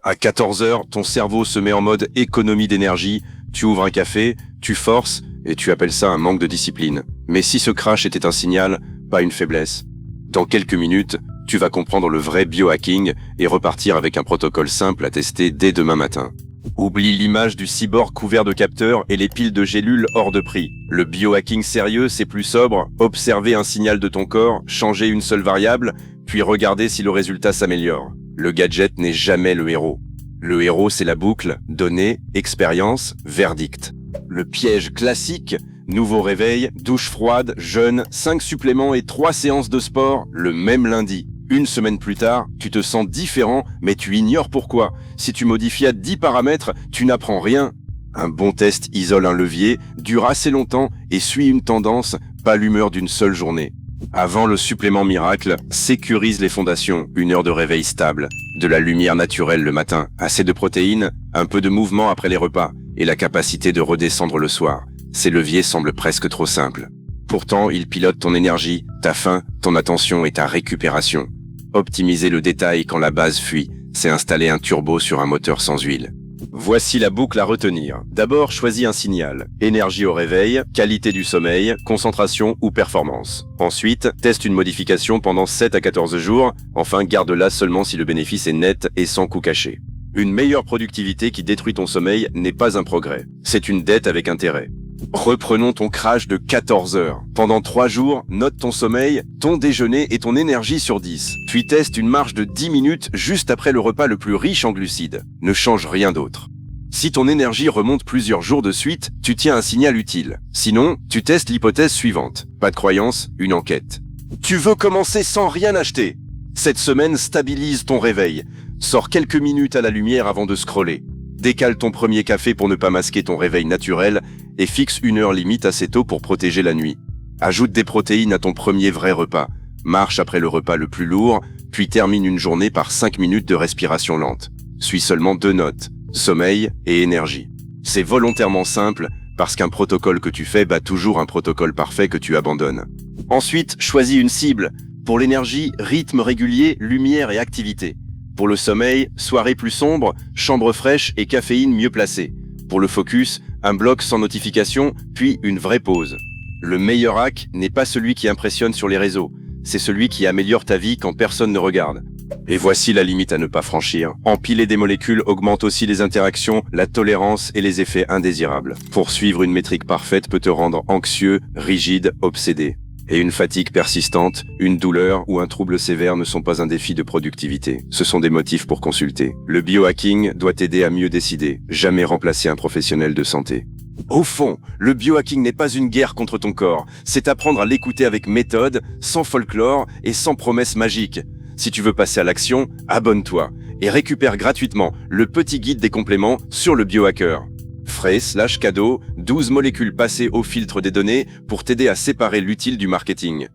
À 14 heures, ton cerveau se met en mode économie d'énergie, tu ouvres un café, tu forces, et tu appelles ça un manque de discipline. Mais si ce crash était un signal, pas une faiblesse. Dans quelques minutes, tu vas comprendre le vrai biohacking et repartir avec un protocole simple à tester dès demain matin. Oublie l'image du cyborg couvert de capteurs et les piles de gélules hors de prix. Le biohacking sérieux, c'est plus sobre, observer un signal de ton corps, changer une seule variable, puis regarder si le résultat s'améliore. Le gadget n'est jamais le héros. Le héros, c'est la boucle, données, expérience, verdict. Le piège classique, nouveau réveil, douche froide, jeûne, 5 suppléments et 3 séances de sport le même lundi. Une semaine plus tard, tu te sens différent, mais tu ignores pourquoi. Si tu modifies à 10 paramètres, tu n'apprends rien. Un bon test isole un levier, dure assez longtemps et suit une tendance, pas l'humeur d'une seule journée. Avant le supplément miracle, sécurise les fondations, 1 heure de réveil stable, de la lumière naturelle le matin, assez de protéines, un peu de mouvement après les repas, et la capacité de redescendre le soir. Ces leviers semblent presque trop simples. Pourtant, ils pilotent ton énergie, ta faim, ton attention et ta récupération. Optimiser le détail quand la base fuit, c'est installer un turbo sur un moteur sans huile. Voici la boucle à retenir. D'abord, choisis un signal. Énergie au réveil, qualité du sommeil, concentration ou performance. Ensuite, teste une modification pendant 7 à 14 jours. Enfin, garde-la seulement si le bénéfice est net et sans coût caché. Une meilleure productivité qui détruit ton sommeil n'est pas un progrès. C'est une dette avec intérêt. Reprenons ton crash de 14 heures. Pendant 3 jours, note ton sommeil, ton déjeuner et ton énergie sur 10. Puis teste une marche de 10 minutes juste après le repas le plus riche en glucides. Ne change rien d'autre. Si ton énergie remonte plusieurs jours de suite, tu tiens un signal utile. Sinon, tu testes l'hypothèse suivante. Pas de croyance, une enquête. Tu veux commencer sans rien acheter. Cette semaine, stabilise ton réveil. Sors quelques minutes à la lumière avant de scroller. Décale ton premier café pour ne pas masquer ton réveil naturel et fixe 1 heure limite assez tôt pour protéger la nuit. Ajoute des protéines à ton premier vrai repas. Marche après le repas le plus lourd, puis termine une journée par 5 minutes de respiration lente. Suis seulement 2 notes, sommeil et énergie. C'est volontairement simple parce qu'un protocole que tu fais bat toujours un protocole parfait que tu abandonnes. Ensuite, choisis une cible. Pour l'énergie, rythme régulier, lumière et activité. Pour le sommeil, soirée plus sombre, chambre fraîche et caféine mieux placée. Pour le focus, un bloc sans notification, puis une vraie pause. Le meilleur hack n'est pas celui qui impressionne sur les réseaux, c'est celui qui améliore ta vie quand personne ne regarde. Et voici la limite à ne pas franchir. Empiler des molécules augmente aussi les interactions, la tolérance et les effets indésirables. Poursuivre une métrique parfaite peut te rendre anxieux, rigide, obsédé. Et une fatigue persistante, une douleur ou un trouble sévère ne sont pas un défi de productivité. Ce sont des motifs pour consulter. Le biohacking doit t'aider à mieux décider, jamais remplacer un professionnel de santé. Au fond, le biohacking n'est pas une guerre contre ton corps, c'est apprendre à l'écouter avec méthode, sans folklore et sans promesses magiques. Si tu veux passer à l'action, abonne-toi et récupère gratuitement le petit guide des compléments sur le biohacker. Frais/cadeau, 12 molécules passées au filtre des données pour t'aider à séparer l'utile du marketing.